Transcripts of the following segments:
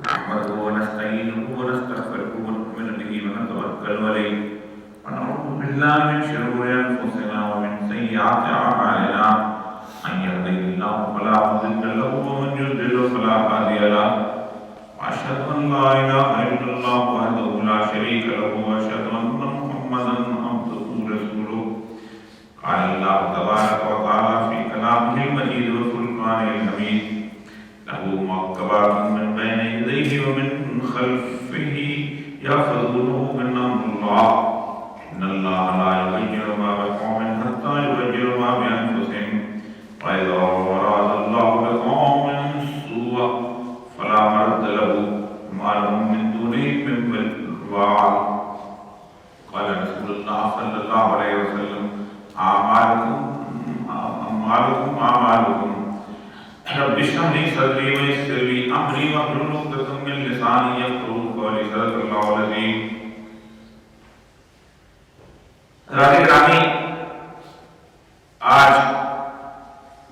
نحمده ونستعينه ونستغفره ونؤمن به ونتوكل عليه ونعوذ بالله من شرور أنفسنا ومن سيئات أعمالنا من يهده الله فلا مضل له ومن يضلل فلا هادي له وأشهد أن لا إله إلا الله وحده لا شريك له وأشهد أن محمدا عبده ورسوله قال الله تبارك وتعالى في كلامه المجيد وفرقانه الحميد له معقبات من بين يديه ومن خلفه يحفظونه من أمر الله إن الله لا يغير ما بقوم حتى يغيروا ما بأنفسهم وإذا أراد الله بقوم سوءا فلا مرد له ما لهم من دونه من وال قال رسول الله صلى الله عليه وسلم أعمالكم رب اشرح لي صدري ويسر لي امري واحلل عقدة من لساني يفقهوا قولي صدق الله العظيم. حضرات گرامی، آج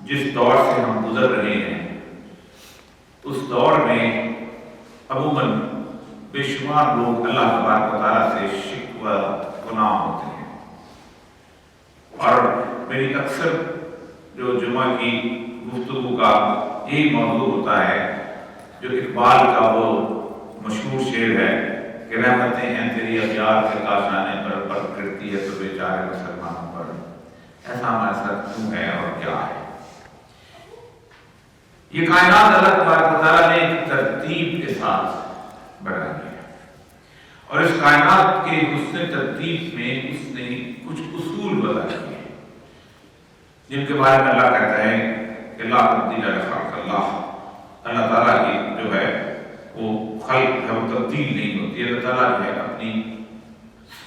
جس دور سے ہم گزر رہے ہیں اس دور میں عموماً بے شمار لوگ اللہ تبارک و تعالیٰ سے شکوہ گناہ ہوتے ہیں، اور میری اکثر جو جمعہ کی گفتگو کا یہی موضوع ہوتا ہے جو اقبال کا وہ مشہور شعر ہے کہ رحمتیں ہیں تیری اغیار کے کاشانے پر برف گرتی ہے تو بیچارے مسلمانوں پر، ایسا ہمارے ساتھ کیوں ہے اور کیا ہے؟ یہ کائنات اللہ تبارک و تعالیٰ نے ایک ترتیب کے ساتھ بنائی ہے، اور اس کائنات کے حسن ترتیب میں اس نے کچھ اصول بتائے ہیں جن کے بارے میں اللہ کہتا ہے کہ لا تبدیل لخلق اللہ، اللہ تعالیٰ کی جو ہے وہ خلق ہے وہ تبدیل نہیں ہوتی، اللہ تعالیٰ جو ہے اپنی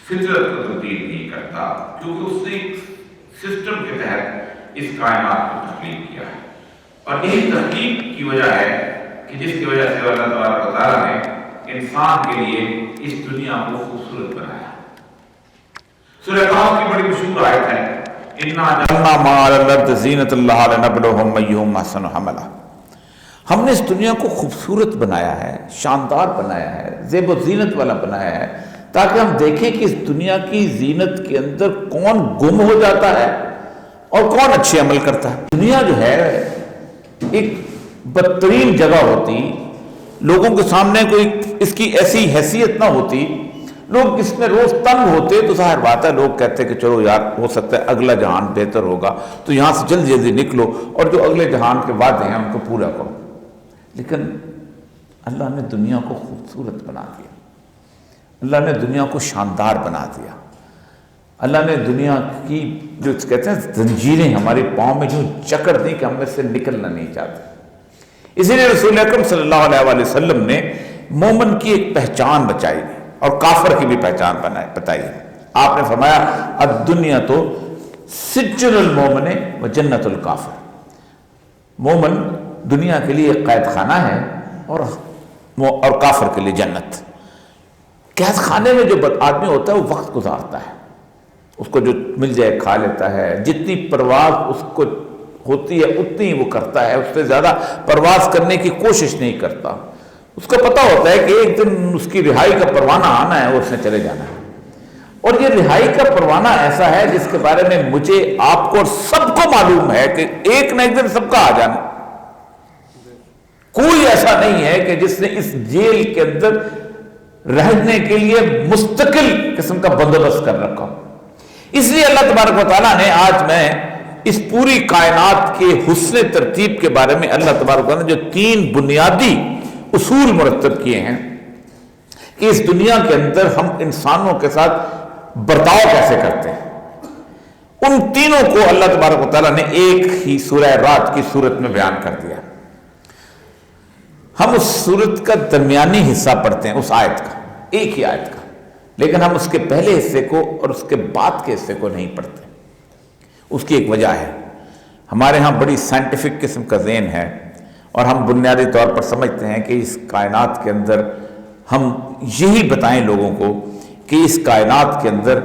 فطرت کو تبدیل نہیں کرتا، کیونکہ اس نے ایک سسٹم کے تحت اس کائنات کو تخلیق کیا ہے، اور یہی تخلیق کی وجہ ہے کہ جس کی وجہ سے اللہ تبارک و تعالیٰ نے انسان کے لیے اس دنیا کو خوبصورت بنایا۔ سورہ کہف کی بڑی مشہور آیت ہے ہم نے اس دنیا کو خوبصورت بنایا ہے، شاندار بنایا ہے، زیب و زینت والا بنایا ہے، تاکہ ہم دیکھیں کہ اس دنیا کی زینت کے اندر کون گم ہو جاتا ہے اور کون اچھے عمل کرتا ہے۔ دنیا جو ہے ایک بدترین جگہ ہوتی، لوگوں کے سامنے کوئی اس کی ایسی حیثیت نہ ہوتی، لوگ اس میں روز تنگ ہوتے تو ظاہر بات ہے لوگ کہتے کہ چلو یار ہو سکتا ہے اگلا جہان بہتر ہوگا تو یہاں سے جلدی جلدی نکلو اور جو اگلے جہان کے وعدے ہیں ان کو پورا کرو۔ لیکن اللہ نے دنیا کو خوبصورت بنا دیا، اللہ نے دنیا کو شاندار بنا دیا، اللہ نے دنیا کی جو کہتے ہیں زنجیریں ہمارے پاؤں میں جو چکر دیں کہ ہم میں سے نکلنا نہیں چاہتے۔ اسی لیے رسول اکرم صلی اللہ علیہ وسلم نے مومن کی ایک پہچان بچائی اور کافر کی بھی پہچان بتائی ہے۔ آپ نے فرمایا الدنیا تو سجن المومن و جنت الکافر، مومن دنیا کے لیے ایک قید خانہ ہے اور کافر کے لیے جنت۔ قید خانے میں جو آدمی ہوتا ہے وہ وقت گزارتا ہے، اس کو جو مل جائے کھا لیتا ہے، جتنی پرواز اس کو ہوتی ہے اتنی وہ کرتا ہے، اس سے زیادہ پرواز کرنے کی کوشش نہیں کرتا۔ اس کو پتہ ہوتا ہے کہ ایک دن اس کی رہائی کا پروانہ آنا ہے اور اس نے چلے جانا ہے، اور یہ رہائی کا پروانہ ایسا ہے جس کے بارے میں مجھے آپ کو اور سب کو معلوم ہے کہ ایک نہ ایک دن سب کا آ جانا۔ کوئی ایسا نہیں ہے کہ جس نے اس جیل کے اندر رہنے کے لیے مستقل قسم کا بندوبست کر رکھا۔ اس لیے اللہ تبارک و تعالیٰ نے آج میں اس پوری کائنات کے حسن ترتیب کے بارے میں اللہ تبارک و تعالیٰ نے جو 3 بنیادی اصول مرتب کیے ہیں کہ اس دنیا کے اندر ہم انسانوں کے ساتھ برتاؤ کیسے کرتے ہیں، ان تینوں کو اللہ تبارک و تعالیٰ نے ایک ہی سورہ رات کی صورت میں بیان کر دیا۔ ہم اس صورت کا درمیانی حصہ پڑھتے ہیں، اس آیت کا، ایک ہی آیت کا، لیکن ہم اس کے پہلے حصے کو اور اس کے بعد کے حصے کو نہیں پڑھتے۔ اس کی ایک وجہ ہے، ہمارے ہاں بڑی سائنٹیفک قسم کا ذہن ہے اور ہم بنیادی طور پر سمجھتے ہیں کہ اس کائنات کے اندر ہم یہی بتائیں لوگوں کو کہ اس کائنات کے اندر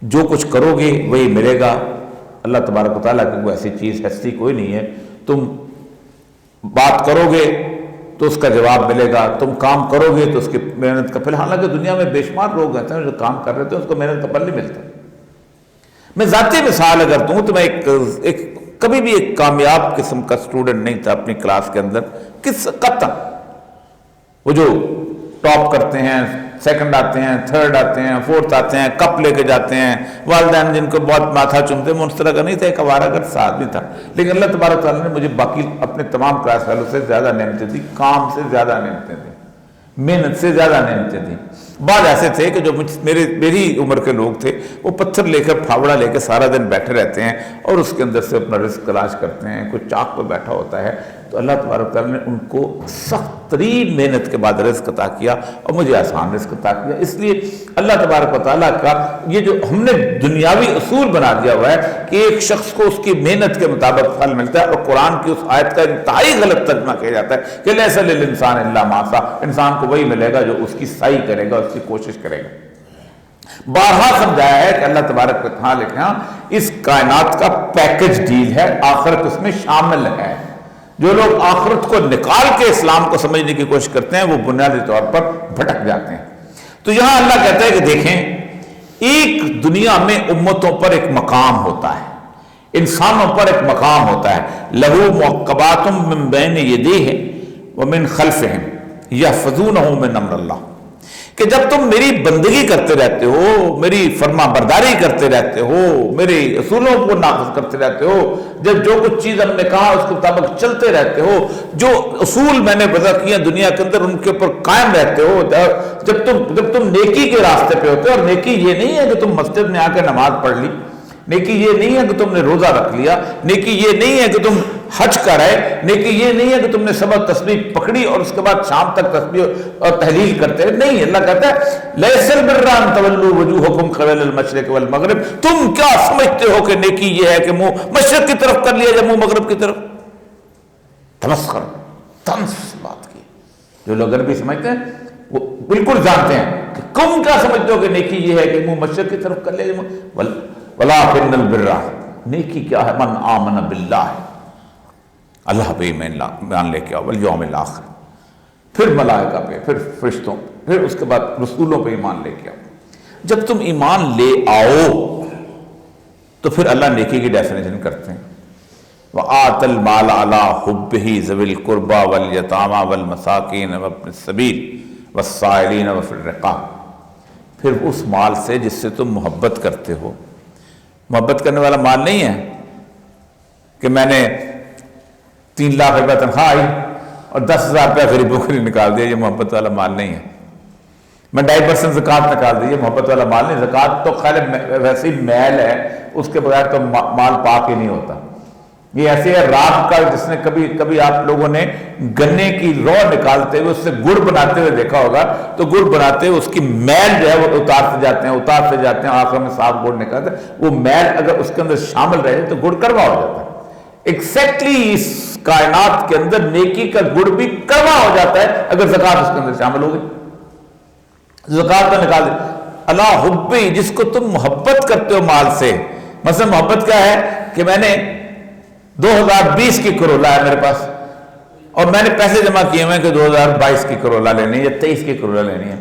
جو کچھ کرو گے وہی ملے گا۔ اللہ تبارک و تعالیٰ کی کوئی ایسی چیز ہستی کوئی نہیں ہے، تم بات کرو گے تو اس کا جواب ملے گا، تم کام کرو گے تو اس کی محنت کا پھل۔ حالانکہ دنیا میں بے شمار لوگ ہیں جو کام کر رہے تھے، اس کو محنت کا پھل نہیں ملتا۔ میں ذاتی مثال اگر دوں تو میں کبھی بھی ایک کامیاب قسم کا اسٹوڈنٹ نہیں تھا اپنی کلاس کے اندر، قطعاً وہ جو ٹاپ کرتے ہیں، سیکنڈ آتے ہیں، تھرڈ آتے ہیں، فورتھ آتے ہیں، کپ لے کے جاتے ہیں، والدین جن کو بہت ماتھا چومتے ہیں، میں اس طرح کا نہیں تھا، ایک آوارہ گرد سا آدمی تھا۔ لیکن اللہ تبارک تعالیٰ نے مجھے باقی اپنے تمام کلاس والوں سے زیادہ نعمتیں دی، کام سے زیادہ نعمتیں دی، محنت سے زیادہ نعمتیں دی۔ بعض ایسے تھے کہ جو میری عمر کے لوگ تھے، وہ پتھر لے کر پھاوڑا لے کے سارا دن بیٹھے رہتے ہیں اور اس کے اندر سے اپنا رزق تلاش کرتے ہیں، کوئی چاک پہ بیٹھا ہوتا ہے۔ تو اللہ تبارک تعالیٰ نے ان کو سخت ترین محنت کے بعد رزق عطا کیا اور مجھے آسان رزق عطا کیا۔ اس لیے اللہ تبارک و تعالیٰ کا یہ جو ہم نے دنیاوی اصول بنا دیا ہوا ہے کہ ایک شخص کو اس کی محنت کے مطابق پھل ملتا ہے، اور قرآن کی اس آیت کا انتہائی غلط ترجمہ کیا جاتا ہے کہ لیس للانسان الا ما سعی، انسان کو وہی ملے گا جو اس کی سعی کرے گا، اس کی کوشش کرے گا۔ بارہا سمجھایا ہے کہ اللہ تبارک و تعالیٰ لکھا اس کائنات کا پیکج ڈیل ہے، آخرت اس میں شامل ہے۔ جو لوگ آخرت کو نکال کے اسلام کو سمجھنے کی کوشش کرتے ہیں وہ بنیادی طور پر بھٹک جاتے ہیں۔ تو یہاں اللہ کہتا ہے کہ دیکھیں، ایک دنیا میں امتوں پر ایک مقام ہوتا ہے، انسانوں پر ایک مقام ہوتا ہے، لہو معقبات من بین یدیہ ومن خلفہم یحفظونہ من امر اللہ، کہ جب تم میری بندگی کرتے رہتے ہو، میری فرما برداری کرتے رہتے ہو، میرے اصولوں کو نافذ کرتے رہتے ہو، جب جو کچھ چیز ہم نے کہا اس کے مطابق چلتے رہتے ہو، جو اصول میں نے وضع کیے دنیا کے اندر ان کے اوپر قائم رہتے ہو، جب تم نیکی کے راستے پہ ہوتے ہو، اور نیکی یہ نہیں ہے کہ تم مسجد میں آ کے نماز پڑھ لی، نیکی یہ نہیں ہے کہ تم نے روزہ رکھ لیا، نیکی یہ نہیں ہے کہ تم حج کر آئے، نیکی یہ نہیں ہے کہ تم نے صبح تسبیح پکڑی اور اس کے بعد شام تک تسبیح اور تحلیل کرتے رہے، نہیں۔ اللہ کہتا ہے لیس البر ان تولوا وجوہکم قبل المشرق والمغرب، تم کیا سمجھتے ہو کہ نیکی یہ ہے کہ منہ مشرق کی طرف کر لیا یا منہ مغرب کی طرف؟ تمسخر طنز بات کی۔ جو لوگ عربی سمجھتے ہیں وہ بالکل جانتے ہیں کہ تم کیا سمجھتے ہو کہ نیکی یہ ہے کہ منہ مشرق کی طرف کر لیا، وَلَٰكِنَّ الْبِرَّ، نیکی کیا ہے؟ من آمن باللہ، اللہ پہ ایمان لے کے آؤ، والیوم الآخر، پھر ملائکہ پہ، پھر فرشتوں، پھر اس کے بعد رسولوں پہ ایمان لے کے آؤ۔ جب تم ایمان لے آؤ تو پھر اللہ نیکی کی ڈیفینیشن کرتے ہیں، وَآتَ الْمَالَ عَلَىٰ حُبِّهِ ذَوِي الْقُرْبَىٰ وَالْيَتَامَىٰ وَالْمَسَاكِينَ وَابْنِ السَّبِيلِ وَالسَّائِلِينَ وَفِي الرِّقَابِ، پھر اس مال سے جس سے تم محبت کرتے ہو۔ محبت کرنے والا مال نہیں ہے کہ میں نے 3 لاکھ روپے تنخواہ آئی اور 10,000 روپیہ غریبوں کے لیے نکال دیا، یہ محبت والا مال نہیں ہے۔ میں 2.5% زکوٰۃ نکال دی، یہ محبت والا مال نہیں۔ زکوٰۃ تو خیر ویسے ہی میل ہے، اس کے بغیر تو مال پاک ہی نہیں ہوتا۔ یہ ایسے ہے رات کا، جس نے کبھی آپ لوگوں نے گنے کی رو نکالتے ہوئے اس سے گڑ بناتے ہوئے دیکھا ہوگا، تو گڑ بناتے ہوئے اس کی میل جو ہے وہ اتارتے جاتے ہیں، آخر میں صاف گڑ نکالتے ہیں۔ وہ میل اگر اس کے اندر شامل رہے تو گڑ کڑوا ہو جاتا ہے۔ ایگزیکٹلی اس کائنات کے اندر نیکی کا گڑ بھی کڑوا ہو جاتا ہے اگر زکوٰۃ اس کے اندر شامل ہو گئی۔ زکوٰۃ تو نکال دے، اللہ حبی، جس کو تم محبت کرتے ہو مال سے۔ مثلا محبت کیا ہے کہ میں نے 2020 کی کرولا ہے میرے پاس، اور میں نے پیسے جمع کیے ہوئے کہ 2022 کی کرولا لینی ہے یا 23 کی کرولا لینی ہے۔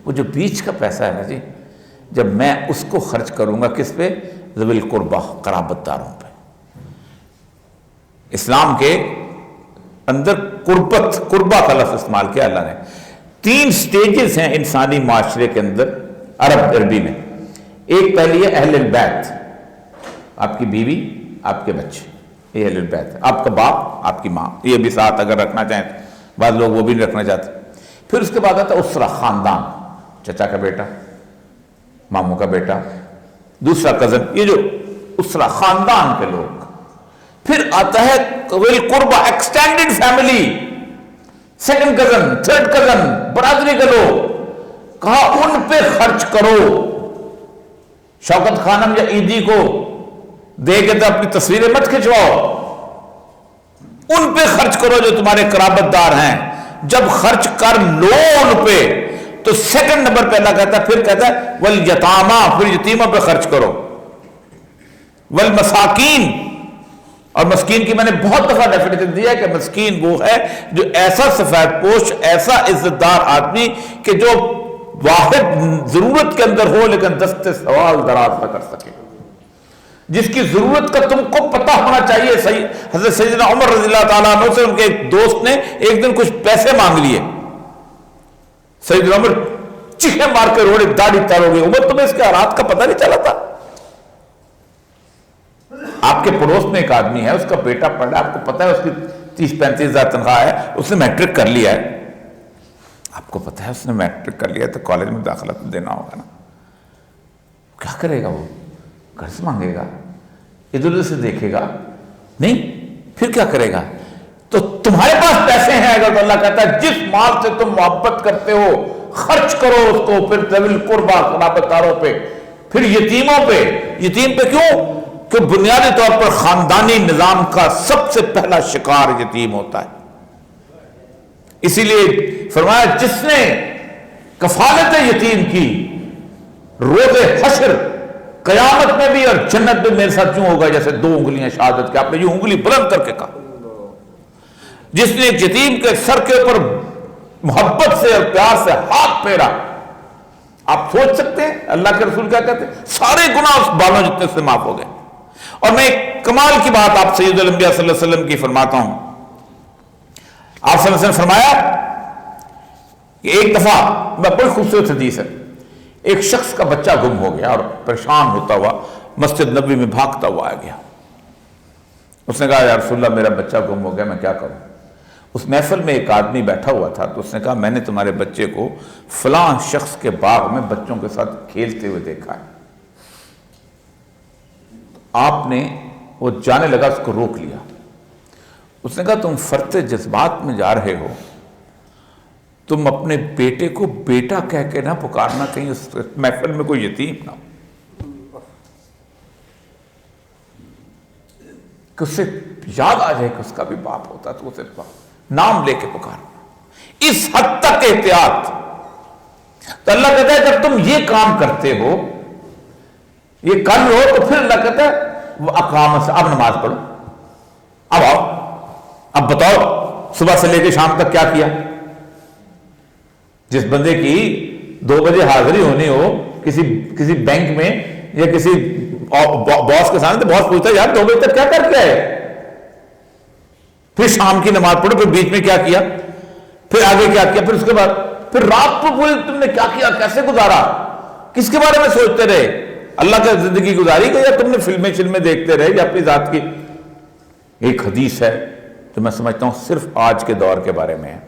وہ جو بیچ کا پیسہ ہے نا جی، جب میں اس کو خرچ کروں گا کس پہ؟ ذوی القربہ، قرابت داروں پہ۔ اسلام کے اندر قربہ کا لفظ استعمال کیا اللہ نے۔ 3 سٹیجز ہیں انسانی معاشرے کے اندر عربی میں۔ ایک پہلی ہے اہل البیت، آپ کی بیوی، آپ کے بچے، یہ اہل البیت ہے۔ آپ کا باپ، آپ کی ماں، یہ بھی ساتھ اگر رکھنا چاہیں تو، بعض لوگ وہ بھی نہیں رکھنا چاہتے۔ پھر اس کے بعد آتا ہے اسرہ، خاندان، چچا کا بیٹا، ماموں کا بیٹا، دوسرا کزن، یہ جو اسرہ خاندان کے لوگ۔ پھر آتا ہے قربہ، extended family, second cousin, third cousin, برادری کے لوگ، کہا ان پہ خرچ کرو۔ شوکت خانم یا عیدی کو دے کے تو اپنی تصویریں مت کھنچواؤ، ان پہ خرچ کرو جو تمہارے قرابت دار ہیں۔ جب خرچ کر لو ان پہ تو سیکنڈ نمبر پہ اللہ کہتا ہے، پھر کہتا ہے والیتامہ، پھر یتیموں پہ خرچ کرو، والمساکین، اور مسکین کی میں نے بہت دفعہ ڈیفینیشن دیا ہے کہ مسکین وہ ہے جو ایسا سفید پوش، ایسا عزت دار آدمی کہ جو واحد ضرورت کے اندر ہو لیکن دستے سوال دراز نہ کر سکے، جس کی ضرورت کا تم کو پتہ ہونا چاہیے۔ حضرت سیدنا عمر رضی اللہ تعالیٰ عنہ سے ان کے ایک دوست نے ایک دن کچھ پیسے مانگ لیے، سیدنا عمر چیخے مار کے روڑے، داڑھی تار ہو گئی، عمر تمہیں اس کے حالات کا پتہ نہیں چلا تھا؟ آپ کے پڑوس میں ایک آدمی ہے، اس کا بیٹا پڑھ رہا ہے، آپ کو پتہ ہے اس کی 30-35 ہزار تنخواہ ہے، اس نے میٹرک کر لیا ہے، آپ کو پتہ ہے اس نے میٹرک کر لیا ہے تو کالج میں داخلہ تو دینا ہوگا نا، کیا کرے گا وہ؟ قرض مانگے گا، ادھر ادھر سے دیکھے گا نہیں، پھر کیا کرے گا؟ تو تمہارے پاس پیسے ہیں اگر، تو اللہ کہتا ہے جس مال سے تم محبت کرتے ہو خرچ کرو اس کو، پھر ذوی القربیٰ قرابت داروں پہ، پھر یتیموں پہ۔ یتیم پہ کیوں؟ کہ بنیادی طور پر خاندانی نظام کا سب سے پہلا شکار یتیم ہوتا ہے، اسی لیے فرمایا جس نے کفالت یتیم کی روز حشر قیامت میں بھی اور جنت میں میرے ساتھ یوں ہوگا جیسے 2 انگلیاں شہادت کے، آپ نے یوں انگلی بلند کر کے کہا۔ جس نے ایک یتیم کے سر کے اوپر محبت سے اور پیار سے ہاتھ پھیرا، آپ سوچ سکتے ہیں اللہ کے رسول کیا کہتے ہیں؟ سارے گناہ اس بالوں جتنے سے معاف ہو گئے۔ اور میں ایک کمال کی بات آپ سید الانبیاء صلی اللہ علیہ وسلم کی فرماتا ہوں۔ آپ صلی اللہ علیہ وسلم فرمایا کہ ایک دفعہ، بڑی خوبصورت حدیث ہے، ایک شخص کا بچہ گم ہو گیا اور پریشان ہوتا ہوا مسجد نبوی میں بھاگتا ہوا آ گیا۔ اس نے کہا یا رسول اللہ میرا بچہ گم ہو گیا، میں کیا کروں؟ اس محفل میں ایک آدمی بیٹھا ہوا تھا، تو اس نے کہا میں نے تمہارے بچے کو فلاں شخص کے باغ میں بچوں کے ساتھ کھیلتے ہوئے دیکھا ہے۔ آپ نے، وہ جانے لگا، اس کو روک لیا۔ اس نے کہا تم فرط جذبات میں جا رہے ہو، تم اپنے بیٹے کو بیٹا کہہ کے نہ پکارنا، کہیں اس محفل میں کوئی یتیم نہ ہو کہ اسے یاد آ جائے کہ اس کا بھی باپ ہوتا تو اسے نام لے کے پکارنا۔ اس حد تک احتیاط۔ تو اللہ کہتا ہے جب تم یہ کام کرتے ہو، یہ کر لو، تو پھر اللہ کہتا ہے وہ اقامت سے، اب نماز پڑھو، اب آؤ، اب بتاؤ صبح سے لے کے شام تک کیا کیا۔ جس بندے کی 2 بجے حاضری ہونی ہو کسی بینک میں یا کسی باس کے سامنے، تو باس پوچھتا ہے یار 2 بجے تک کیا کر کے آئے؟ پھر شام کی نماز پڑھو، پھر بیچ میں کیا کیا، پھر آگے کیا کیا، پھر اس کے بعد پھر رات کو پوری تم نے کیا کیا، کیسے گزارا، کس کے بارے میں سوچتے رہے؟ اللہ کا زندگی گزاری کہ یا تم نے فلمیں دیکھتے رہے یا اپنی ذات کی؟ ایک حدیث ہے جو میں سمجھتا ہوں صرف آج کے دور کے بارے میں ہے۔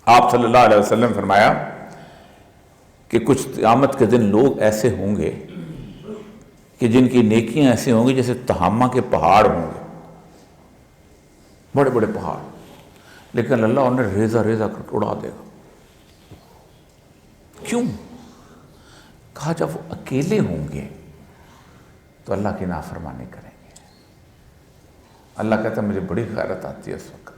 آپ صلی اللہ علیہ وسلم فرمایا کہ کچھ قیامت کے دن لوگ ایسے ہوں گے کہ جن کی نیکیاں ایسے ہوں گی جیسے تہامہ کے پہاڑ ہوں گے، بڑے بڑے پہاڑ، لیکن اللہ انہیں ریزہ ریزہ کر کے اڑا دے گا۔ کیوں؟ کہا جب وہ اکیلے ہوں گے تو اللہ کی نافرمانی کریں گے۔ اللہ کہتا ہے مجھے بڑی غیرت آتی ہے اس وقت،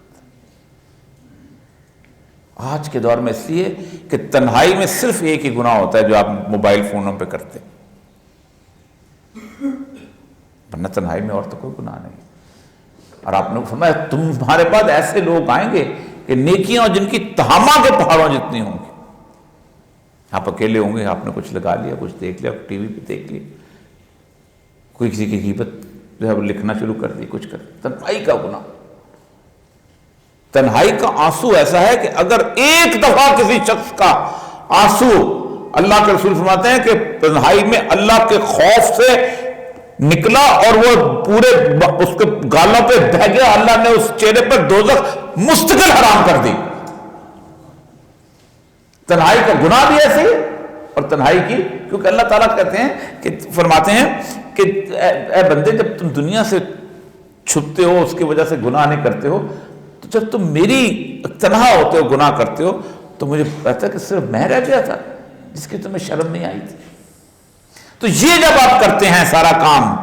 آج کے دور میں، اس لیے کہ تنہائی میں صرف ایک ہی گناہ ہوتا ہے جو آپ موبائل فونوں پہ کرتے، ورنہ تنہائی میں اور تو کوئی گناہ نہیں۔ اور آپ نے فرمایا تمہارے پاس ایسے لوگ آئیں گے کہ نیکیاں جن کی تہامہ کے پہاڑوں جتنی ہوں گی۔ آپ اکیلے ہوں گے، آپ نے کچھ لگا لیا، کچھ دیکھ لیا، ٹی وی پہ دیکھ لیا، کوئی کسی کی غیبت جو ہے وہ لکھنا شروع کر دی، کچھ کر دی۔ تنہائی کا گناہ، تنہائی کا آنسو ایسا ہے کہ اگر ایک دفعہ کسی شخص کا آنسو، اللہ کے رسول فرماتے ہیں کہ تنہائی میں اللہ کے خوف سے نکلا اور وہ پورے اس کے گالوں پہ بہہ گیا، اللہ نے اس چہرے پر دوزخ مستقل حرام کر دی۔ تنہائی کا گناہ بھی ایسے ہی، اور تنہائی کی، کیونکہ اللہ تعالیٰ کہتے ہیں کہ فرماتے ہیں کہ اے بندے جب تم دنیا سے چھپتے ہو، اس کی وجہ سے گناہ نہیں کرتے ہو، تو جب تم میری تنہا ہوتے ہو گناہ کرتے ہو تو مجھے پتا کہ صرف میں رہ گیا تھا جس کی تمہیں شرم نہیں آئی تھی۔ تو یہ جب آپ کرتے ہیں سارا کام،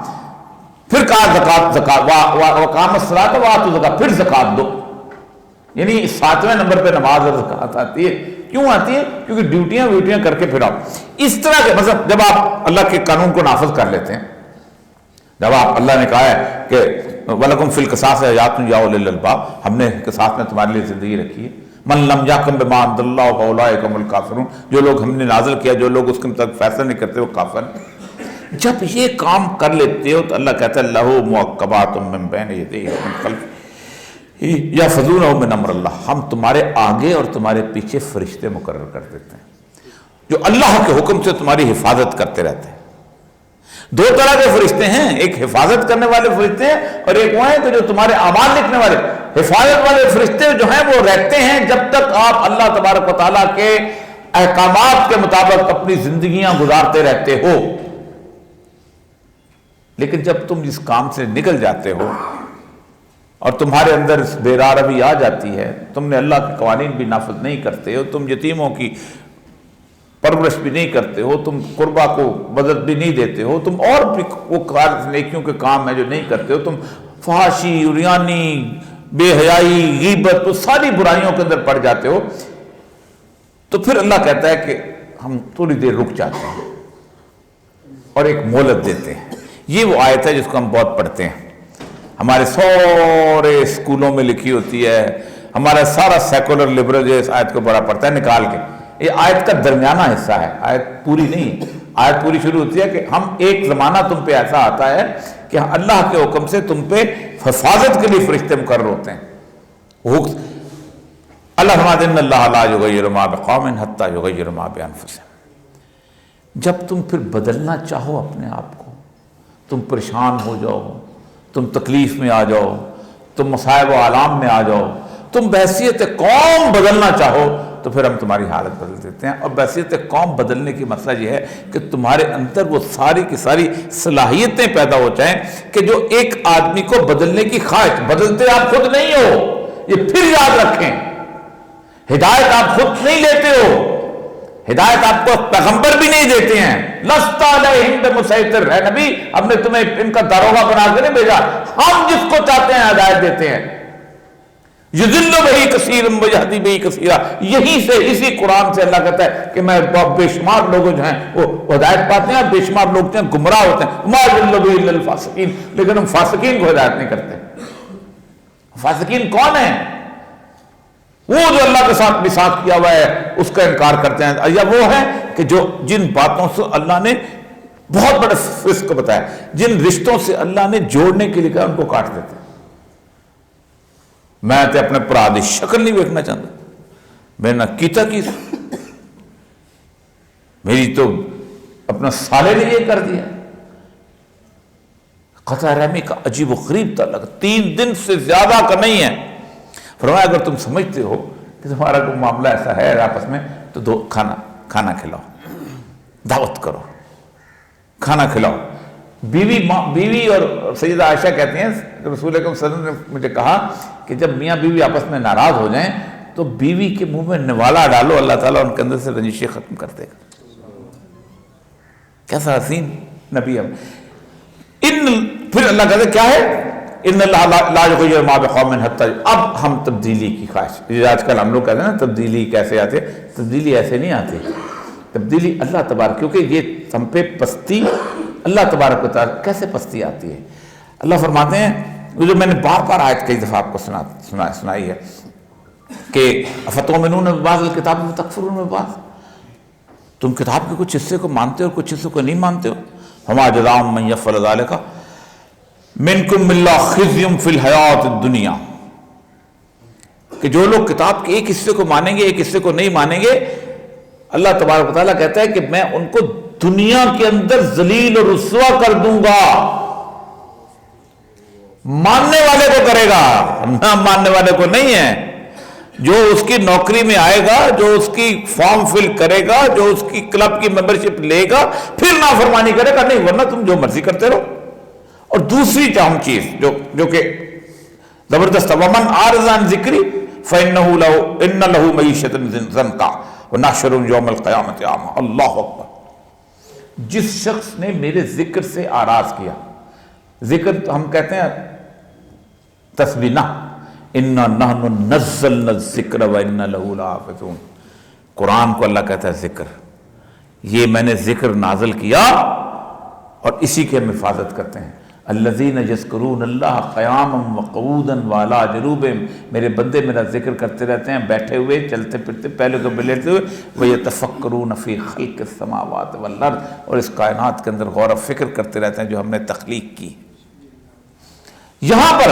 پھر کہا زکات وقام الصلاۃ وآتوا الزکاۃ، پھر زکات دو، یعنی 7ویں نمبر پہ نماز اور زکات آتی ہے۔ کیوں آتی ہے؟ کیونکہ ڈیوٹیاں کر کے پھر آؤ۔ اس طرح کے مطلب جب آپ اللہ کے قانون کو نافذ کر لیتے ہیں، جب آپ اللہ نے کہا ہے کہ وَلَكُمْ فِي الْقِصَاصِ حَيَاةٌ يَا أُولِي الْأَلْبَابِ، ہم نے قصاص میں تمہارے لیے زندگی رکھی ہے. مَن لَمْ يَحْكُم بِمَا أَنزَلَ اللَّهُ فَأُولَٰئِكَ هُمُ الْكَافِرُونَ، جو لوگ ہم نے نازل کیا جو لوگ اس کے مطابق فیصلہ نہیں کرتے وہ کافر ہیں. جب یہ کام کر لیتے ہو تو اللہ کہتا ہے لَهُ مُعَقَّبَاتٌ مِّن بَيْنِ يَدَيْهِ وَمِن خَلْفِهِ يَحْفَظُونَهُ مِنْ أَمْرِ اللَّهِ، ہم تمہارے آگے اور تمہارے پیچھے فرشتے مقرر کر دیتے ہیں جو اللہ کے حکم سے تمہاری حفاظت کرتے رہتے ہیں. دو طرح کے فرشتے ہیں، ایک حفاظت کرنے والے فرشتے ہیں اور ایک وہ ہیں کہ جو تمہارے اعمال لکھنے والے. حفاظت والے فرشتے جو ہیں وہ رہتے ہیں جب تک آپ اللہ تبارک و تعالیٰ کے احکامات کے مطابق اپنی زندگیاں گزارتے رہتے ہو. لیکن جب تم اس کام سے نکل جاتے ہو اور تمہارے اندر بے روی آ جاتی ہے، تم نے اللہ کے قوانین بھی نافذ نہیں کرتے ہو، تم یتیموں کی پرورش بھی نہیں کرتے ہو، تم قربا کو مدد بھی نہیں دیتے ہو، تم اور بھی وہ نیکیوں کے کام ہیں جو نہیں کرتے ہو، تم فحاشی، عریانی، بے حیائی، غیبت، وہ ساری برائیوں کے اندر پڑ جاتے ہو، تو پھر اللہ کہتا ہے کہ ہم تھوڑی دیر رک جاتے ہیں اور ایک مہلت دیتے ہیں. یہ وہ آیت ہے جس کو ہم بہت پڑھتے ہیں، ہمارے سارے اسکولوں میں لکھی ہوتی ہے، ہمارا سارا سیکولر لبرل جو اس آیت کو بڑا پڑھتا ہے نکال کے. یہ آیت کا درمیانہ حصہ ہے، آیت پوری نہیں. آیت پوری شروع ہوتی ہے کہ ہم ایک زمانہ تم پہ ایسا آتا ہے کہ اللہ کے حکم سے تم پہ حفاظت کے لیے فرشتے مقرر ہوتے ہیں. اللہ فرماتے ہیں ان اللہ لا یغیر ما بقوم حتی یغیروا ما بانفسہم. جب تم پھر بدلنا چاہو اپنے آپ کو، تم پریشان ہو جاؤ، تم تکلیف میں آ جاؤ، تم مصائب و آلام میں آ جاؤ، تم بحیثیت قوم بدلنا چاہو تو پھر ہم تمہاری حالت بدل دیتے ہیں. اور بحیثیت قوم بدلنے کی مسئلہ یہ ہے کہ تمہارے اندر وہ ساری کی ساری صلاحیتیں پیدا ہو جائیں کہ جو ایک آدمی کو بدلنے کی خواہش، بدلتے آپ خود نہیں ہو، یہ پھر یاد رکھیں. ہدایت آپ خود نہیں لیتے ہو، ہدایت آپ کو پیغمبر بھی نہیں دیتے ہیں. لست علیہم بمسیطر، ہے نبی ہم نے تمہیں ان کا داروغہ بنا کے نہیں بھیجا، ہم جس کو چاہتے ہیں ہدایت دیتے ہیں. یضل بہ کثیر ویہدی بہ کثیرا، یہیں سے اسی قرآن سے اللہ کہتا ہے کہ میں بے شمار لوگ جو ہیں وہ ہدایت پاتے ہیں، بے شمار لوگ جو ہیں گمراہ ہوتے ہیں. ما یضل بہ الا الفاسقین، لیکن ہم فاسقین کو ہدایت نہیں کرتے. فاسقین کون ہیں؟ وہ جو اللہ کے ساتھ میثاق کیا ہوا ہے اس کا انکار کرتے ہیں، یا وہ ہے کہ جو جن باتوں سے اللہ نے بہت بڑے فسق بتایا، جن رشتوں سے اللہ نے جوڑنے کے لیے کہا ان کو کاٹ دیتے ہیں. میں تے اپنے پرا دی شکل نہیں دیکھنا چاہتا، میں نہ کیتا کی، میری تو اپنا سالے نے یہ کر دیا. قطع رحمی کا عجیب و غریب تعلق 3 دن سے زیادہ کا نہیں ہے. فرمایا اگر تم سمجھتے ہو کہ تمہارا کوئی معاملہ ایسا ہے آپس میں تو کھانا کھلاؤ، دعوت کرو، کھانا کھلاؤ. بیوی اور سیدہ عائشہ کہتی ہیں کہ رسول اکرم صلی اللہ علیہ وسلم نے مجھے کہا کہ جب میاں بیوی آپس میں ناراض ہو جائیں تو بیوی کے منہ میں نوالا ڈالو، اللہ تعالیٰ ان کے اندر سے رنجشیں ختم کر دے گا. کیسا حسین نبی ہے. پھر اللہ کہتے ہیں کیا ہے، ان اللہ لا یغیر ما بقوم حتی. اب ہم تبدیلی کی خواہش، آج کل ہم لوگ کہتے ہیں نا تبدیلی کیسے آتی ہے، تبدیلی ایسے نہیں آتی. تبدیلی اللہ تبارک، کیونکہ یہ ہم پہ پستی اللہ تبارک و تعالیٰ کیسے پستی آتی ہے. اللہ فرماتے ہیں، جو میں نے بار بار آیت کئی دفعہ آپ کو سنائی ہے کہ افتؤمنون ببعض الکتاب وتکفرون ببعض، تم کتاب کے کچھ حصے کو مانتے ہو اور کچھ حصے کو نہیں مانتے ہو. فما جزاء من یفعل ذلک منکم الا خزی فی الحیات الدنیا، کہ جو لوگ کتاب کے ایک حصے کو مانیں گے ایک حصے کو نہیں مانیں گے، اللہ تبارک و تعالیٰ کہتا ہے کہ میں ان کو دنیا کے اندر ذلیل اور رسوا کر دوں گا. ماننے والے کو کرے گا، نہ ماننے والے کو نہیں ہے. جو اس کی نوکری میں آئے گا، جو اس کی فارم فل کرے گا، جو اس کی کلب کی ممبرشپ لے گا، پھر نافرمانی کرے گا نہیں، ورنہ تم جو مرضی کرتے رہو. اور دوسری اہم چیز جو کہ زبردست، ومن اعرض عن ذکری فإنہ لہ معیشۃ ضنکا ونحشرہ یوم القیامۃ اعمی. اللہ اکبر. جس شخص نے میرے ذکر سے آراز کیا، ذکر ہم کہتے ہیں تسبیح نہ، انا نحن نزلنا الذکر وانا لہ لحافظون. قرآن کو اللہ کہتا ہے ذکر، یہ میں نے ذکر نازل کیا اور اسی کی ہم حفاظت کرتے ہیں. الذین یذکرون اللہ قیاما وقعودا وعلی جنوبہم، میرے بندے میرا ذکر کرتے رہتے ہیں بیٹھے ہوئے، چلتے پھرتے، پہلے کو لیٹتے ہوئے، ویتفکرون فی خلق السماوات والارض، اور اس کائنات کے اندر غور و فکر کرتے رہتے ہیں جو ہم نے تخلیق کی۔ یہاں پر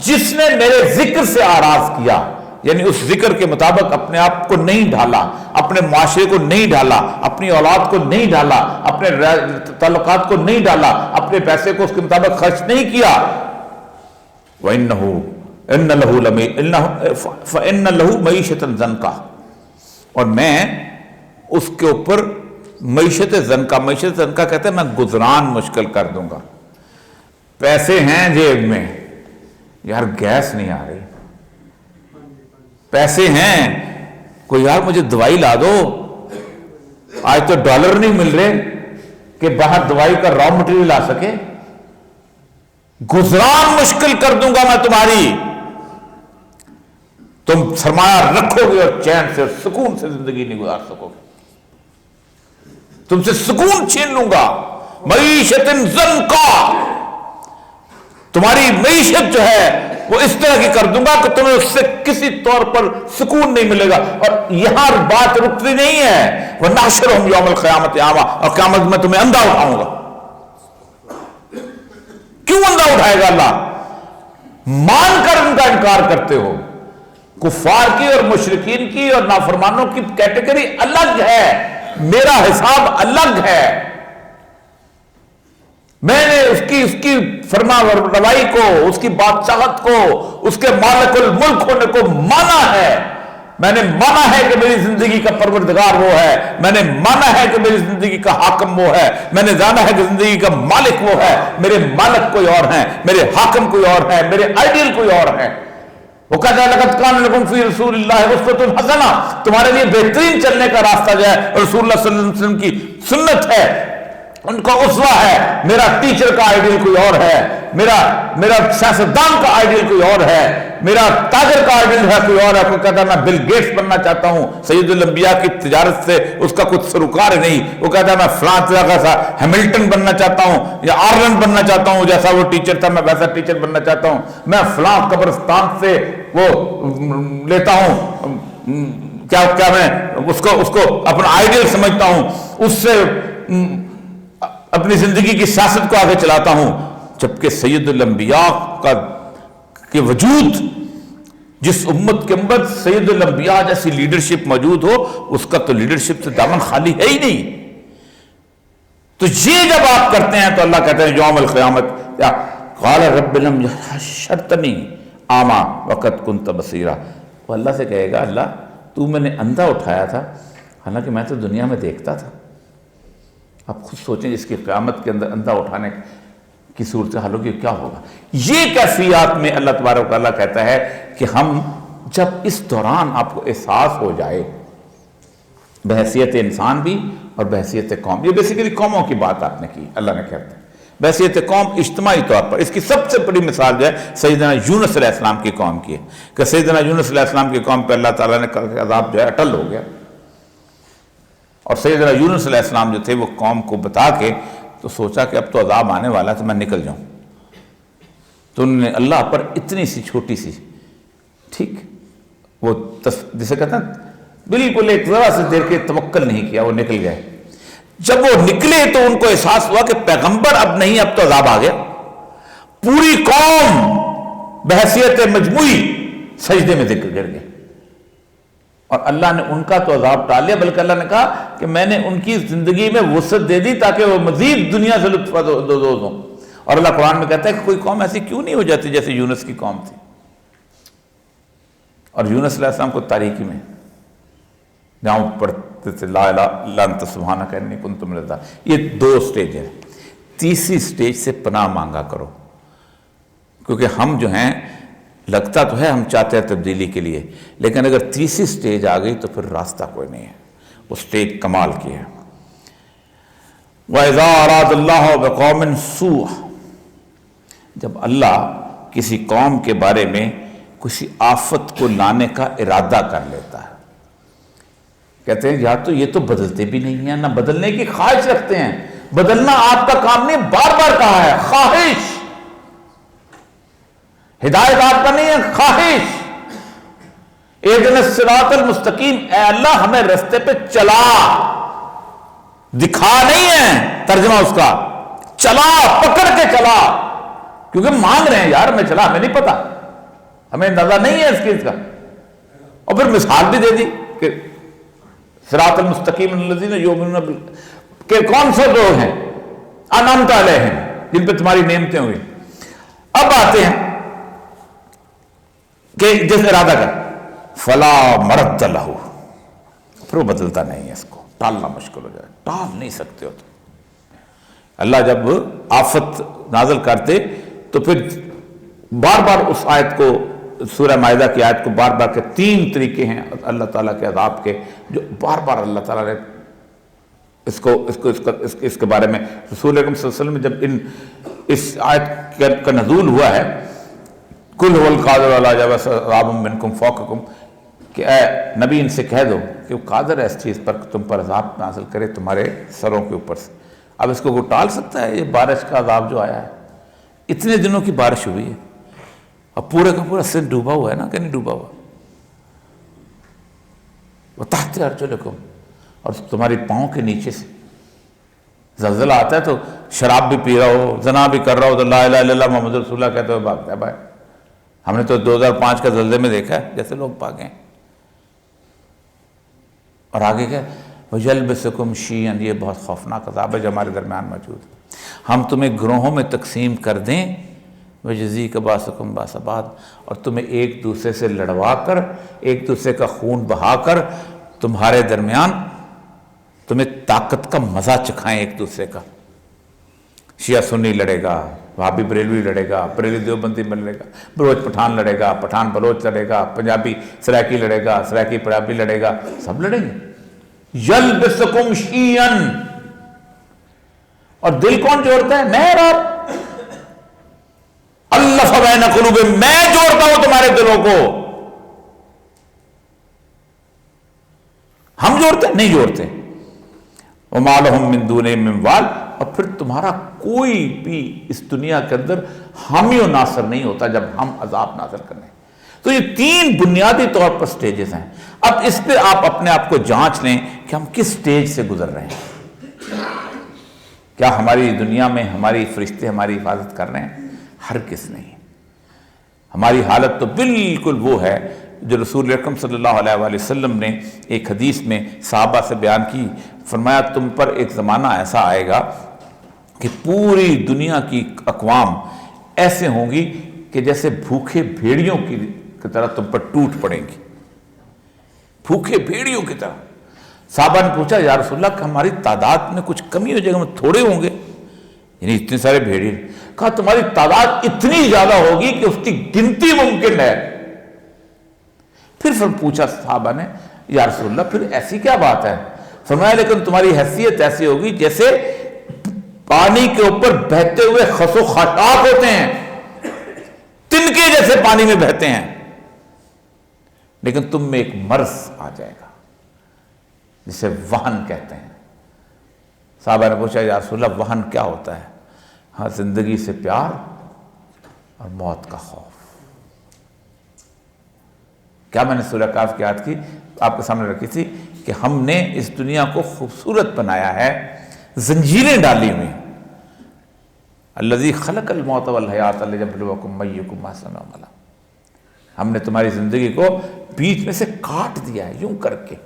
جس نے میرے ذکر سے آراز کیا، یعنی اس ذکر کے مطابق اپنے آپ کو نہیں ڈھالا، اپنے معاشرے کو نہیں ڈھالا، اپنی اولاد کو نہیں ڈھالا، اپنے تعلقات کو نہیں ڈھالا، اپنے پیسے کو اس کے مطابق خرچ نہیں کیا، فَإِنَّ لَهُ مَعِيشَةً ضَنْكَ، اور میں اس کے اوپر معیشت زنکا کہتے ہیں میں گزران مشکل کر دوں گا۔ پیسے ہیں جیب میں، یار گیس نہیں آ رہی، پیسے ہیں، کوئی یار مجھے دوائی لا دو، آج تو ڈالر نہیں مل رہے کہ باہر دوائی کا را مٹیریل لا سکے، گزران مشکل کر دوں گا میں تمہاری، تم سرمایہ رکھو گے اور چین سے اور سکون سے زندگی نہیں گزار سکو گے، تم سے سکون چھین لوں گا۔ معیشت ضنکا، تمہاری معیشت جو ہے وہ اس طرح کی کر دوں گا کہ تمہیں اس سے کسی طور پر سکون نہیں ملے گا۔ اور یہاں بات رکتی نہیں ہے، وَنَحْشُرُهُمْ يَوْمَ الْقِيَامَةِ أَعْمَىٰ، اور قیامت میں تمہیں اندھا اٹھاؤں گا۔ کیوں اندھا اٹھائے گا اللہ؟ مان کر ان کا انکار کرتے ہو۔ کفار کی اور مشرکین کی اور نافرمانوں کی کیٹیگری الگ ہے، میرا حساب الگ ہے، میں نے اس کی فرما روائی کو، اس کی بادشاہت کو، اس کے مالک الملک ہونے کو مانا ہے، میں نے مانا ہے کہ میری زندگی کا پروردگار وہ ہے، میں نے مانا ہے کہ میری زندگی کا حاکم وہ ہے، میں نے جانا ہے کہ زندگی کا مالک وہ ہے، میرے مالک کوئی اور ہیں، میرے حاکم کوئی اور ہے، میرے آئیڈیل کوئی اور ہے۔ وہ کہتا ہے لقد کان لکم فی رسول اللہ اسوۃ حسنہ، تمہارے لیے بہترین چلنے کا راستہ جو ہے رسول اللہ صلی اللہ علیہ وسلم کی سنت ہے، ان کا اسوہ ہے۔ میرا ٹیچر کا آئیڈیل کوئی اور ہے، میرا سیاستدان کا آئیڈیل کوئی اور ہے، میرا تاجر کا آئیڈیل ہے کوئی اور ہے۔ کوئی کہتا ہے میں بل گیٹس بننا چاہتا ہوں، سید الانبیاء کی تجارت سے اس کا کچھ سروکار نہیں۔ وہ کہتا ہے میں فلاں طرح کا ہیملٹن بننا چاہتا ہوں یا آرلنڈ بننا چاہتا ہوں، جیسا وہ ٹیچر تھا میں ویسا ٹیچر بننا چاہتا ہوں، میں فلاں قبرستان سے وہ لیتا ہوں، کیا میں اس کو اپنا آئیڈیل سمجھتا ہوں، اس سے اپنی زندگی کی سیاست کو آگے چلاتا ہوں۔ جبکہ سید الانبیاء کے وجود، جس امت کے اندر سید الانبیاء جیسی لیڈرشپ موجود ہو، اس کا تو لیڈرشپ سے دامن خالی ہے ہی نہیں۔ تو یہ جب آپ کرتے ہیں تو اللہ کہتے ہیں یوم القیامت قال رب لم حشرتنی اعمیٰ وقد كنت بصیرا، وہ اللہ سے کہے گا اللہ تو میں نے اندھا اٹھایا تھا حالانکہ میں تو دنیا میں دیکھتا تھا۔ آپ خود سوچیں جس کی قیامت کے اندر اندھا اٹھانے کی صورتحال ہوگی کیا ہوگا۔ یہ کیفیات میں اللہ تبارک و تعالیٰ کہتا ہے کہ ہم جب اس دوران آپ کو احساس ہو جائے بحیثیت انسان بھی اور بحیثیت قوم، یہ بیسیکلی قوموں کی بات آپ نے کی، اللہ نے کہتا ہے بحیثیت قوم اجتماعی طور پر، اس کی سب سے بڑی مثال جو ہے سیدنا یونس علیہ السلام کی قوم کی ہے کہ سیدنا یونس علیہ السلام کی قوم پہ اللہ تعالیٰ نے کہا کہ عذاب جو ہے اٹل ہو گیا، اور سیدنا یونس علیہ السلام جو تھے وہ قوم کو بتا کے تو سوچا کہ اب تو عذاب آنے والا ہے تو میں نکل جاؤں، تو انہوں نے اللہ پر اتنی سی چھوٹی سی ٹھیک وہ جسے کہتے ہیں بالکل ایک ذرا سے دیر کے توکل نہیں کیا، وہ نکل گئے۔ جب وہ نکلے تو ان کو احساس ہوا کہ پیغمبر اب نہیں، اب تو عذاب آ گیا۔ پوری قوم بحیثیت مجموعی سجدے میں گر گئے، اور اللہ نے ان کا تو عذاب ٹال لیا، بلکہ اللہ نے کہا کہ میں نے ان کی زندگی میں وسعت دے دی تاکہ وہ مزید دنیا سے لطف اندوز ہوں۔ اور اللہ قرآن میں کہتا ہے کہ کوئی قوم ایسی کیوں نہیں ہو جاتی جیسے یونس کی قوم تھی۔ اور یونس علیہ السلام کو تاریکی میں جہاں پڑھتے تھے لا الہ الا انت سبحانک انی کنت من الظالمین، یہ 2 سٹیج ہے۔ تیسری سٹیج سے پناہ مانگا کرو، کیونکہ ہم جو ہیں لگتا تو ہے ہم چاہتے ہیں تبدیلی کے لیے، لیکن اگر تیسری سٹیج آ گئی تو پھر راستہ کوئی نہیں ہے۔ وہ سٹیج کمال کی ہے۔ وَإِذَا أَرَادَ اللَّهُ بِقَوْمٍ سُوءًا، جب اللہ کسی قوم کے بارے میں کسی آفت کو لانے کا ارادہ کر لیتا ہے، کہتے ہیں یا تو یہ تو بدلتے بھی نہیں ہیں، نہ بدلنے کی خواہش رکھتے ہیں، بدلنا آپ کا کام نہیں، بار بار کہا ہے خواہش ہدایت آپ کا نہیں ہے، خواہش. اہدنا الصراط المستقیم، اے اللہ ہمیں رستے پہ چلا، دکھا نہیں ہے ترجمہ اس کا، چلا، پکڑ کے چلا. کیونکہ مانگ رہے ہیں یار ہمیں چلا، ہمیں نہیں پتا، ہمیں اندازہ نہیں ہے اس چیز کا. اور پھر مثال بھی دے دی کہ صراط المستقیم الذین یؤمنون کہ کون سے لوگ ہیں انعمت علیہم، جن پہ تمہاری نعمتیں ہوئی. اب آتے ہیں کہ جس ارادہ کر فلا مرد لہ، پھر وہ بدلتا نہیں ہے، اس کو ٹالنا مشکل ہو جائے، ٹال نہیں سکتے ہو تم. اللہ جب آفت نازل کرتے تو پھر بار بار اس آیت کو، سورہ مائدہ کی آیت کو بار بار کے 3 طریقے ہیں اللہ تعالیٰ کے عذاب کے، جو بار بار اللہ تعالیٰ نے اس کے بارے میں رسول اکرم صلی اللہ علیہ وسلم جب اس آیت کا نزول ہوا ہے، کل هو القادر علی جبس عذاب منکم فوقکم، کہ اے نبی ان سے کہہ دو کہ وہ قادر ہے اس چیز پر کہ تم پر عذاب نازل کرے تمہارے سروں کے اوپر سے. اب اس کو کوئی ٹال سکتا ہے؟ یہ بارش کا عذاب جو آیا ہے، اتنے دنوں کی بارش ہوئی ہے، اب پورے کا پورا سندھ ڈوبا ہوا ہے نا، کہ نہیں ڈوبا ہوا؟ وَتَحْتِ أَرْجُلِكُمْ، اور تمہاری پاؤں کے نیچے سے زلزلہ آتا ہے تو شراب بھی پی رہا ہو، زنا بھی کر رہا ہو تو لا الہ الا اللہ محمد رسول اللہ کہتے ہوئے بھاگتا ہے بھائی. ہم نے تو 2005 کا زلزلے میں دیکھا ہے جیسے لوگ بھاگے ہیں. اور آگے کیا وَيَلْبِسُكُمْ شِيَعًا، یہ بہت خوفناک عذاب ہے جو ہمارے درمیان موجود ہے. ہم تمہیں گروہوں میں تقسیم کر دیں، وَيَجْزِيكَ بَعْضُكُمْ بَعْضًا بَعْضًا، اور تمہیں ایک دوسرے سے لڑوا کر، ایک دوسرے کا خون بہا کر تمہارے درمیان تمہیں طاقت کا مزہ چکھائیں ایک دوسرے کا. شیعہ سنی لڑے گا، وہابی بریلوی لڑے گا، بریلوی دیوبندی لڑے گا، بلوچ پٹھان لڑے گا، پٹھان بلوچ لڑے گا، پنجابی سرائکی لڑے گا، سرائکی پنجابی لڑے گا، سب لڑیں گے. یلبسکم شیعاً، اور دل کون جوڑتا ہے؟ میں رب. الف بین قلوبہم، میں جوڑتا ہوں تمہارے دلوں کو. ہم جوڑتے نہیں جوڑتے. وما لہم من دونہ من وال، اور پھر تمہارا کوئی بھی اس دنیا کے اندر حامی و ناصر نہیں ہوتا جب ہم عذاب نازل کریں. تو یہ 3 بنیادی طور پر سٹیجز ہیں. اب اس پہ آپ اپنے آپ کو جانچ لیں کہ ہم کس سٹیج سے گزر رہے ہیں. کیا ہماری دنیا میں ہماری فرشتے ہماری حفاظت کر رہے ہیں؟ ہرگز نہیں. ہماری حالت تو بالکل وہ ہے جو رسول اکرم صلی اللہ علیہ وآلہ وسلم نے ایک حدیث میں صحابہ سے بیان کی. فرمایا تم پر ایک زمانہ ایسا آئے گا کہ پوری دنیا کی اقوام ایسے ہوں گی کہ جیسے بھوکے بھیڑیوں کی طرح تم پر ٹوٹ پڑیں گی، بھوکے بھیڑیوں کی طرح. صحابہ نے پوچھا یا رسول اللہ کہ ہماری تعداد میں کچھ کمی ہو جائے گا، ہم تھوڑے ہوں گے، یعنی اتنے سارے بھیڑیے. کہا تمہاری تعداد اتنی زیادہ ہوگی کہ اس کی گنتی ممکن ہے. پھر پوچھا صحابہ نے یا رسول اللہ پھر ایسی کیا بات ہے؟ فرمایا لیکن تمہاری حیثیت ایسی ہوگی جیسے پانی کے اوپر بہتے ہوئے خس و خاشاک ہوتے ہیں، تنکے جیسے پانی میں بہتے ہیں. لیکن تم میں ایک مرض آ جائے گا جسے وہن کہتے ہیں. صحابہ نے پوچھا یا رسول اللہ وہن کیا ہوتا ہے؟ ہاں زندگی سے پیار اور موت کا خوف. کیا میں نے سورہ کہف کی آیت کی آپ کے سامنے رکھی تھی کہ ہم نے اس دنیا کو خوبصورت بنایا ہے، زنجیریں ڈالی ہوئی. الذی خلق الموت والحیات لیبلوکم ایکم احسن عملا. ہم نے تمہاری زندگی کو بیچ میں سے کاٹ دیا ہے یوں کر کے.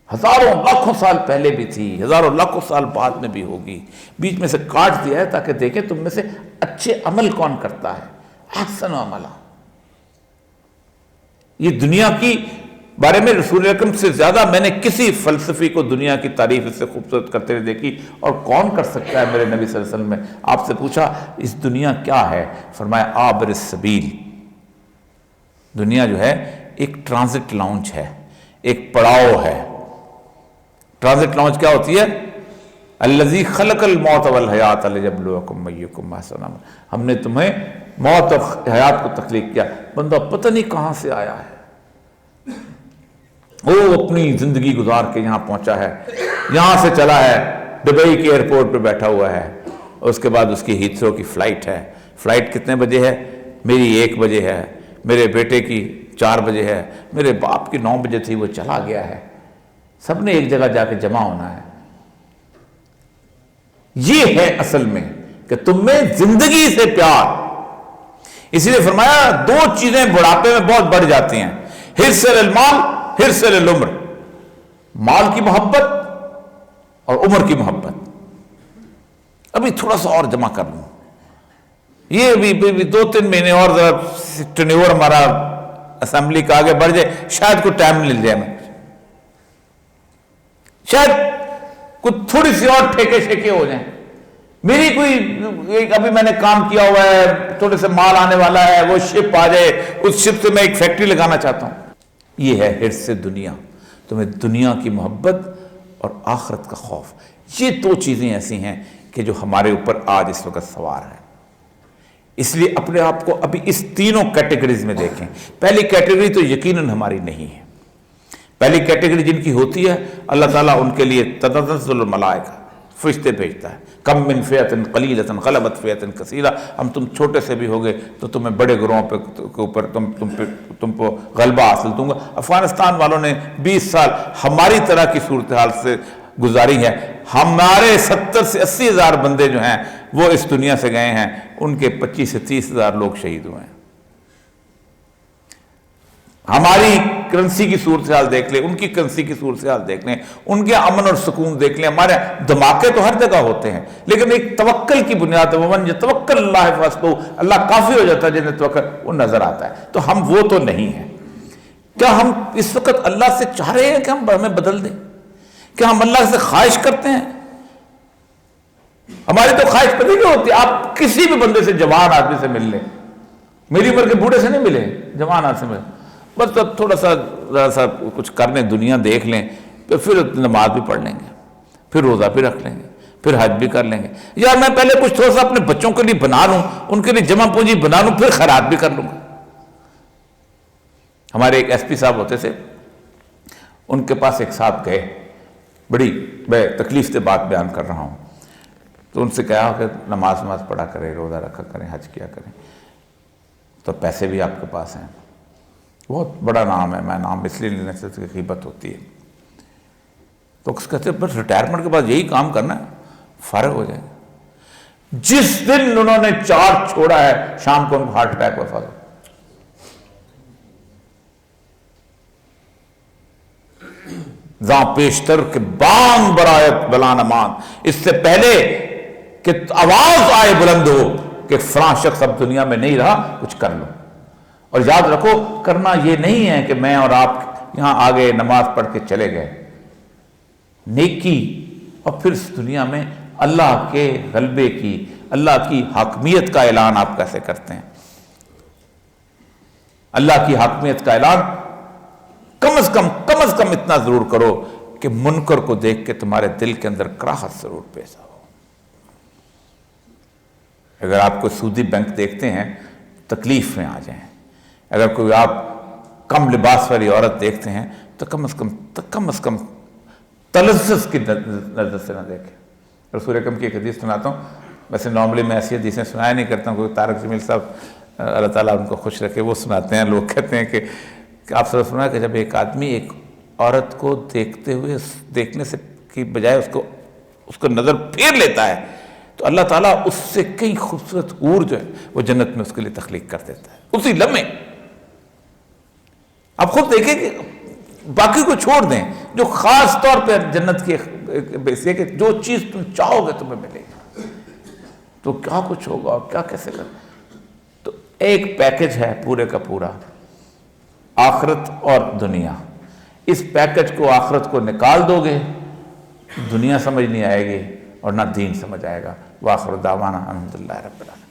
ہزاروں لاکھوں سال پہلے بھی تھی، ہزاروں لاکھوں سال بعد میں بھی ہوگی، بیچ میں سے کاٹ دیا ہے تاکہ دیکھیں تم میں سے اچھے عمل کون کرتا ہے، احسن عملا. یہ دنیا کی بارے میں رسول اکرم سے زیادہ میں نے کسی فلسفی کو دنیا کی تعریف اس سے خوبصورت کرتے ہوئے دیکھی، اور کون کر سکتا ہے میرے نبی صلی اللہ علیہ وسلم. میں آپ سے پوچھا اس دنیا کیا ہے؟ فرمایا عابر السبیل. دنیا جو ہے ایک ٹرانزٹ لاؤنج ہے، ایک پڑاؤ ہے. ٹرانزٹ لاؤنج کیا ہوتی ہے؟ الذی خلق الموت والحیات لیبلوکم ایکم احسن عملا. ہم نے تمہیں موت اور حیات کو تخلیق کیا. بندہ پتہ نہیں کہاں سے آیا ہے، وہ اپنی زندگی گزار کے یہاں پہنچا ہے، یہاں سے چلا ہے دبئی کے ایئرپورٹ پہ بیٹھا ہوا ہے. اس کے بعد اس کی ہیتھرو کی فلائٹ ہے. فلائٹ کتنے بجے ہے؟ میری 1 بجے ہے، میرے بیٹے کی 4 بجے ہے، میرے باپ کی 9 بجے تھی وہ چلا گیا ہے، سب نے ایک جگہ جا کے جمع ہونا ہے۔ یہ ہے اصل میں کہ تم میں زندگی سے پیار۔ اسی لیے فرمایا 2 چیزیں بڑھاپے میں بہت بڑھ جاتی ہیں، حرص المال، حرص العمر، مال کی محبت اور عمر کی محبت۔ ابھی تھوڑا سا اور جمع کر لوں، یہ بھی 2-3 مہینے اور ذرا ٹرنیور ہمارا اسمبلی کا آگے بڑھ جائے، شاید کوئی ٹائم مل جائے، میں شاید کچھ تھوڑی سی اور ٹھیکے شیکے ہو جائیں، میری کوئی ابھی میں نے کام کیا ہوا ہے، تھوڑے سے مال آنے والا ہے، وہ شپ آ جائے، اس شپ سے میں ایک فیکٹری لگانا چاہتا ہوں۔ یہ ہے حرص دنیا، تمہیں دنیا کی محبت اور آخرت کا خوف۔ یہ 2 چیزیں ایسی ہیں کہ جو ہمارے اوپر آج اس وقت سوار ہیں۔ اس لیے اپنے آپ کو ابھی اس تینوں کیٹیگریز میں دیکھیں۔ پہلی کیٹیگری تو یقیناً ہماری نہیں ہے۔ پہلی کیٹیگری جن کی ہوتی ہے، اللہ تعالیٰ ان کے لیے تنزل الملائکہ، فرشتے بھیجتا ہے، کم من فئۃ قلیلۃ غلبت فئۃ کثیرہ، ہم تم چھوٹے سے بھی ہوگے تو تمہیں بڑے گروہوں کے اوپر تم کو غلبہ حاصل دوں گا۔ افغانستان والوں نے 20 سال ہماری طرح کی صورتحال سے گزاری ہے، ہمارے 70 سے 80 ہزار بندے جو ہیں وہ اس دنیا سے گئے ہیں، ان کے 25 سے 30 ہزار لوگ شہید ہوئے ہیں۔ ہماری کرنسی کی صورتحال دیکھ لیں، ان کی کرنسی کی صورتحال دیکھ لیں، ان کے امن اور سکون دیکھ لیں۔ ہمارے دھماکے تو ہر جگہ ہوتے ہیں، لیکن ایک توکل کی بنیاد ومن یتوکل اللہ فحسبہ، اللہ کافی ہو جاتا ہے جنہیں توکل، وہ نظر آتا ہے۔ تو ہم وہ تو نہیں ہیں۔ کیا ہم اس وقت اللہ سے چاہ رہے ہیں کہ ہمیں بدل دیں؟ کیا ہم اللہ سے خواہش کرتے ہیں؟ ہماری تو خواہش کبھی نہیں ہوتی۔ آپ کسی بھی بندے سے، جوان آدمی سے مل لیں، میری عمر کے بوڑھے سے نہیں ملے، جوان آدمی سے ملے، بس اب تھوڑا سا کچھ کر لیں، دنیا دیکھ لیں، پھر نماز بھی پڑھ لیں گے، پھر روزہ بھی رکھ لیں گے، پھر حج بھی کر لیں گے۔ یا میں پہلے کچھ تھوڑا سا اپنے بچوں کے لیے بنا لوں، ان کے لیے جمع پونجی بنا لوں، پھر خیرات بھی کر لوں گا۔ ہمارے ایک ایس پی صاحب ہوتے تھے، ان کے پاس ایک صاحب گئے، بڑی میں تکلیف سے بات بیان کر رہا ہوں، تو ان سے کہا کہ نماز پڑھا کریں، روزہ رکھا کریں، حج کیا کریں، تو پیسے بھی آپ کے پاس ہیں، بہت بڑا نام ہے، میں نام اس لیے لینے سے غیبت ہوتی ہے، تو کہتے ہیں بس ریٹائرمنٹ کے بعد یہی کام کرنا ہے، فارغ ہو جائے گا۔ جس دن انہوں نے 4 چھوڑا ہے، شام کو ان کو ہارٹ اٹیک وفات ہو۔ زاں پیشتر کے بانگ برایت بلان امان، اس سے پہلے کہ آواز آئے بلند ہو کہ فلاں شخص اب دنیا میں نہیں رہا، کچھ کر لو۔ اور یاد رکھو، کرنا یہ نہیں ہے کہ میں اور آپ یہاں آگے نماز پڑھ کے چلے گئے، نیکی اور پھر اس دنیا میں اللہ کے غلبے کی، اللہ کی حاکمیت کا اعلان آپ کیسے کرتے ہیں؟ اللہ کی حاکمیت کا اعلان کم از کم اتنا ضرور کرو کہ منکر کو دیکھ کے تمہارے دل کے اندر کراہت ضرور پیدا ہو۔ اگر آپ کوئی سودی بینک دیکھتے ہیں تکلیف میں آ جائیں، اگر کوئی آپ کم لباس والی عورت دیکھتے ہیں تو کم از کم تلذذ کی نظر سے نہ دیکھیں۔ رسول اکرم کی ایک حدیث سناتا ہوں، ویسے نارملی میں ایسی حدیثیں سنایا نہیں کرتا ہوں، کوئی طارق جمیل صاحب اللہ تعالیٰ ان کو خوش رکھے وہ سناتے ہیں۔ لوگ کہتے ہیں کہ آپ صلی اللہ علیہ وسلم کہ جب ایک آدمی ایک عورت کو دیکھنے سے کی بجائے اس کو نظر پھیر لیتا ہے تو اللہ تعالیٰ اس سے کئی خوبصورت حور جو ہے وہ جنت میں اس کے لیے تخلیق کر دیتا ہے اسی لمحے۔ آپ خود دیکھیں کہ باقی کو چھوڑ دیں، جو خاص طور پہ جنت کی بیسی ہے کہ جو چیز تم چاہو گے تمہیں ملے گی، تو کیا کچھ ہوگا اور کیا کیسے کر، تو ایک پیکج ہے پورے کا پورا، آخرت اور دنیا۔ اس پیکج کو، آخرت کو نکال دو گے، دنیا سمجھ نہیں آئے گی اور نہ دین سمجھ آئے گا۔ وآخر دعوانا الحمدللہ رب العالمین۔